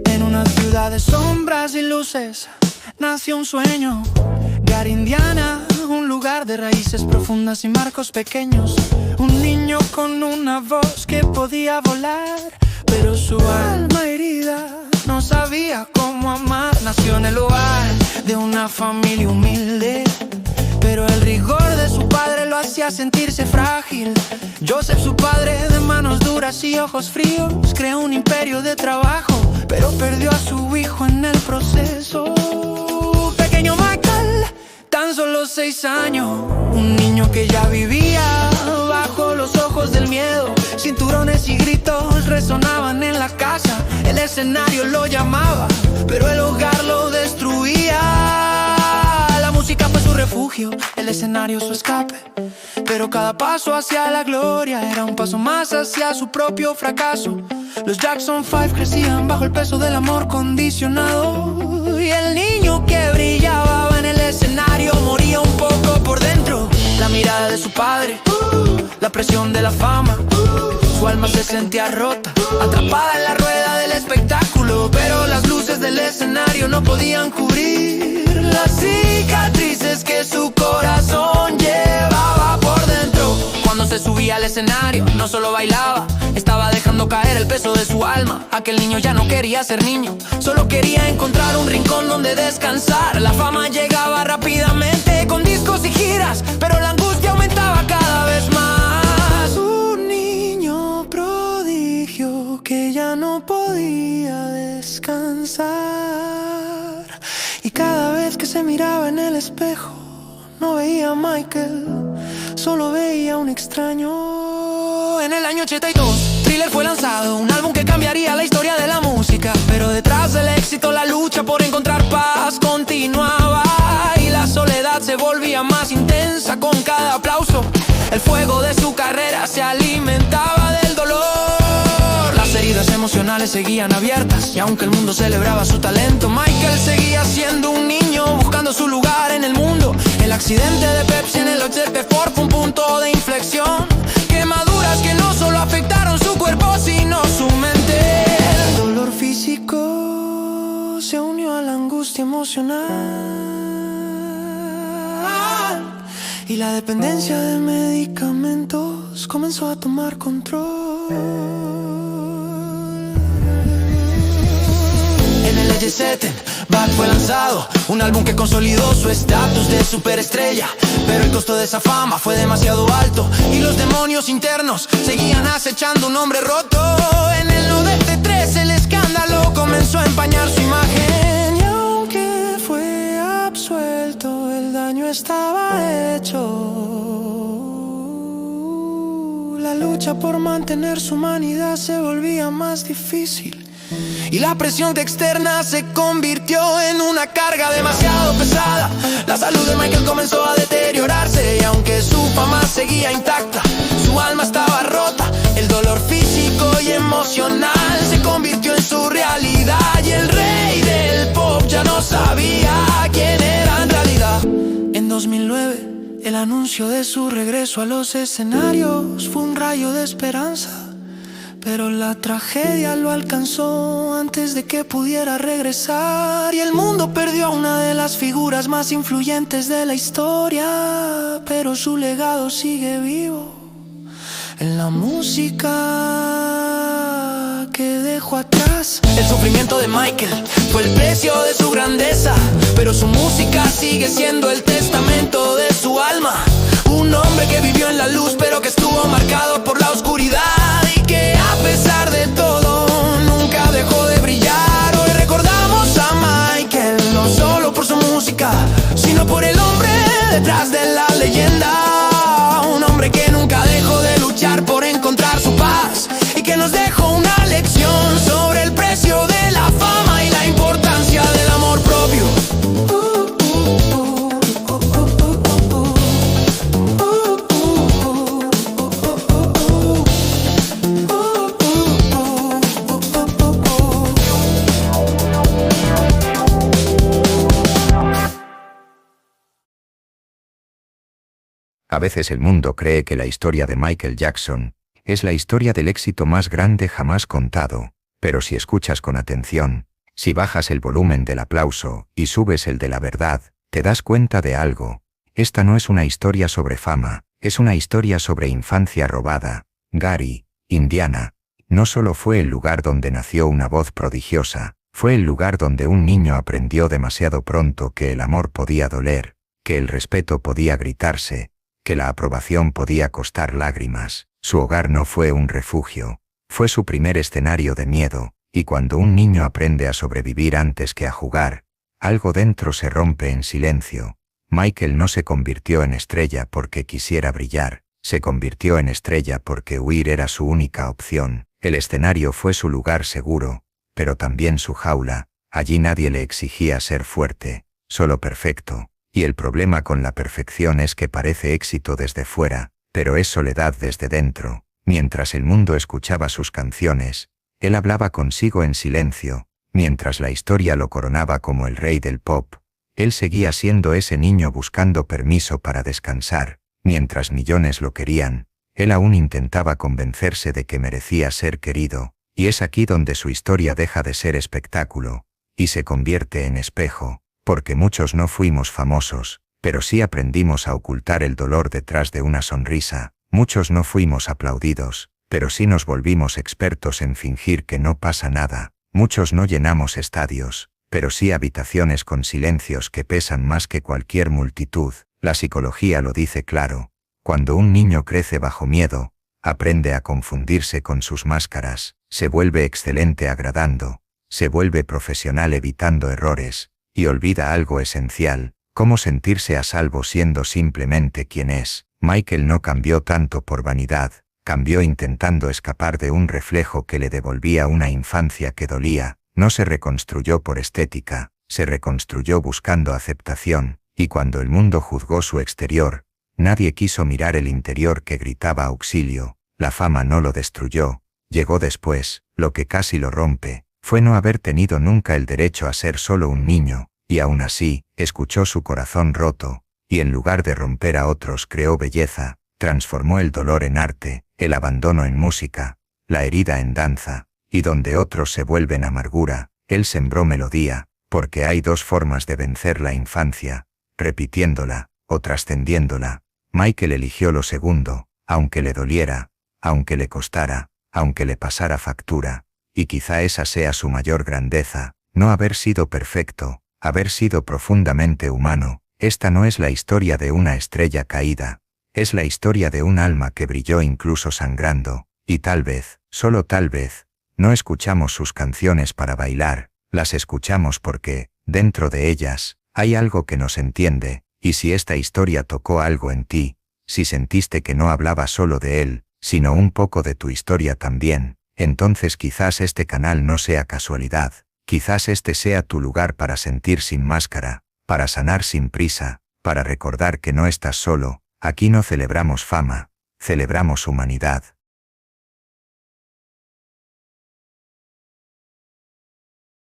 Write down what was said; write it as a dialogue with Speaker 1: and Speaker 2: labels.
Speaker 1: En una ciudad de sombras y luces nació un sueño. Gary, Indiana, un lugar de raíces profundas y marcos pequeños. Un niño con una voz que podía volar, pero su alma herida no sabía cómo amar. Nació en el hogar de una familia humilde, pero el rigor de su padre lo hacía sentirse frágil. Joseph, su padre, de manos duras y ojos fríos, creó un imperio de trabajo, pero perdió a su hijo en el proceso. Pequeño Michael, tan solo 6 años, un niño que ya vivía bajo los ojos del miedo. Cinturones y gritos resonaban en la casa. El escenario lo llamaba, pero el hogar lo destruía. La música fue su refugio, el escenario su escape, pero cada paso hacia la gloria era un paso más hacia su propio fracaso. Los Jackson 5 crecían bajo el peso del amor condicionado, y el niño que brillaba en el escenario moría un poco por dentro. La mirada de su padre, la presión de la fama, su alma se sentía rota, atrapada en la rueda del espectáculo, pero las luces del escenario no podían cubrir las cicatrices que su corazón llevaba por dentro. Cuando se subía al escenario, no solo bailaba, estaba dejando caer el peso de su alma. Aquel niño ya no quería ser niño, solo quería encontrar un rincón donde descansar. La fama llegaba rápidamente con discos y giras, pero la angustia aumentaba cada vez más. Un niño prodigio que ya no podía descansar, y cada vez que se miraba en el espejo no veía a Michael, solo veía un extraño. En el año 82, Thriller fue lanzado, un álbum que cambiaría la historia de la música. Pero detrás del éxito la lucha por encontrar paz continuaba, y la soledad se volvía más intensa con cada aplauso. El fuego de su carrera se alimentaba del dolor. Las heridas emocionales seguían abiertas, y aunque el mundo celebraba su talento, Michael seguía siendo un niño buscando su lugar en el mundo. El accidente de Pepsi en el 84 fue un punto de inflexión. Quemaduras que no solo afectaron su cuerpo, sino su mente. El dolor físico se unió a la angustia emocional, y la dependencia de medicamentos comenzó a tomar control. En el Jet Set, Bad fue lanzado, un álbum que consolidó su estatus de superestrella. Pero el costo de esa fama fue demasiado alto, y los demonios internos seguían acechando un hombre roto. En el 93 el escándalo comenzó a empañar su imagen, y aunque fue absuelto, el daño estaba hecho. La lucha por mantener su humanidad se volvía más difícil, y la presión externa se convirtió en una carga demasiado pesada. La salud de Michael comenzó a deteriorarse, y aunque su fama seguía intacta, su alma estaba rota. El dolor físico y emocional se convirtió en su realidad, y el rey del pop ya no sabía quién era en realidad. En 2009, el anuncio de su regreso a los escenarios fue un rayo de esperanza, pero la tragedia lo alcanzó antes de que pudiera regresar, y el mundo perdió a una de las figuras más influyentes de la historia. Pero su legado sigue vivo en la música que dejó atrás. El sufrimiento de Michael fue el precio de su grandeza, pero su música sigue siendo el testamento de su alma. Un hombre que vivió en la luz, pero que estuvo marcado por la oscuridad, y que a pesar de todo nunca dejó de brillar. Hoy recordamos a Michael no solo por su música, sino por el hombre detrás de la leyenda. Un hombre que nunca dejó de luchar por encontrar su paz, y que nos dejó una lección sobre el precio de la fama y la importancia del amor propio.
Speaker 2: A veces el mundo cree que la historia de Michael Jackson es la historia del éxito más grande jamás contado, pero si escuchas con atención, si bajas el volumen del aplauso y subes el de la verdad, te das cuenta de algo. Esta no es una historia sobre fama, es una historia sobre infancia robada. Gary, Indiana, no solo fue el lugar donde nació una voz prodigiosa, fue el lugar donde un niño aprendió demasiado pronto que el amor podía doler, que el respeto podía gritarse, que la aprobación podía costar lágrimas. Su hogar no fue un refugio, fue su primer escenario de miedo, y cuando un niño aprende a sobrevivir antes que a jugar, algo dentro se rompe en silencio. Michael no se convirtió en estrella porque quisiera brillar, se convirtió en estrella porque huir era su única opción. El escenario fue su lugar seguro, pero también su jaula. Allí nadie le exigía ser fuerte, solo perfecto, y el problema con la perfección es que parece éxito desde fuera, pero es soledad desde dentro. Mientras el mundo escuchaba sus canciones, él hablaba consigo en silencio. Mientras la historia lo coronaba como el rey del pop, él seguía siendo ese niño buscando permiso para descansar. Mientras millones lo querían, él aún intentaba convencerse de que merecía ser querido, y es aquí donde su historia deja de ser espectáculo, y se convierte en espejo, porque muchos no fuimos famosos, pero sí aprendimos a ocultar el dolor detrás de una sonrisa. Muchos no fuimos aplaudidos, pero sí nos volvimos expertos en fingir que no pasa nada. Muchos no llenamos estadios, pero sí habitaciones con silencios que pesan más que cualquier multitud. La psicología lo dice claro. Cuando un niño crece bajo miedo, aprende a confundirse con sus máscaras, se vuelve excelente agradando, se vuelve profesional evitando errores, y olvida algo esencial, cómo sentirse a salvo siendo simplemente quien es. Michael no cambió tanto por vanidad, cambió intentando escapar de un reflejo que le devolvía una infancia que dolía. No se reconstruyó por estética, se reconstruyó buscando aceptación, y cuando el mundo juzgó su exterior, nadie quiso mirar el interior que gritaba auxilio. La fama no lo destruyó, llegó después. Lo que casi lo rompe fue no haber tenido nunca el derecho a ser solo un niño, y aún así, escuchó su corazón roto, y en lugar de romper a otros creó belleza, transformó el dolor en arte, el abandono en música, la herida en danza, y donde otros se vuelven amargura, él sembró melodía, porque hay dos formas de vencer la infancia, repitiéndola, o trascendiéndola. Michael eligió lo segundo, aunque le doliera, aunque le costara, aunque le pasara factura, y quizá esa sea su mayor grandeza, no haber sido perfecto, haber sido profundamente humano. Esta no es la historia de una estrella caída, es la historia de un alma que brilló incluso sangrando, y tal vez, solo tal vez, no escuchamos sus canciones para bailar, las escuchamos porque, dentro de ellas, hay algo que nos entiende, y si esta historia tocó algo en ti, si sentiste que no hablaba solo de él, sino un poco de tu historia también, entonces quizás este canal no sea casualidad, quizás este sea tu lugar para sentir sin máscara, para sanar sin prisa, para recordar que no estás solo. Aquí no celebramos fama, celebramos humanidad.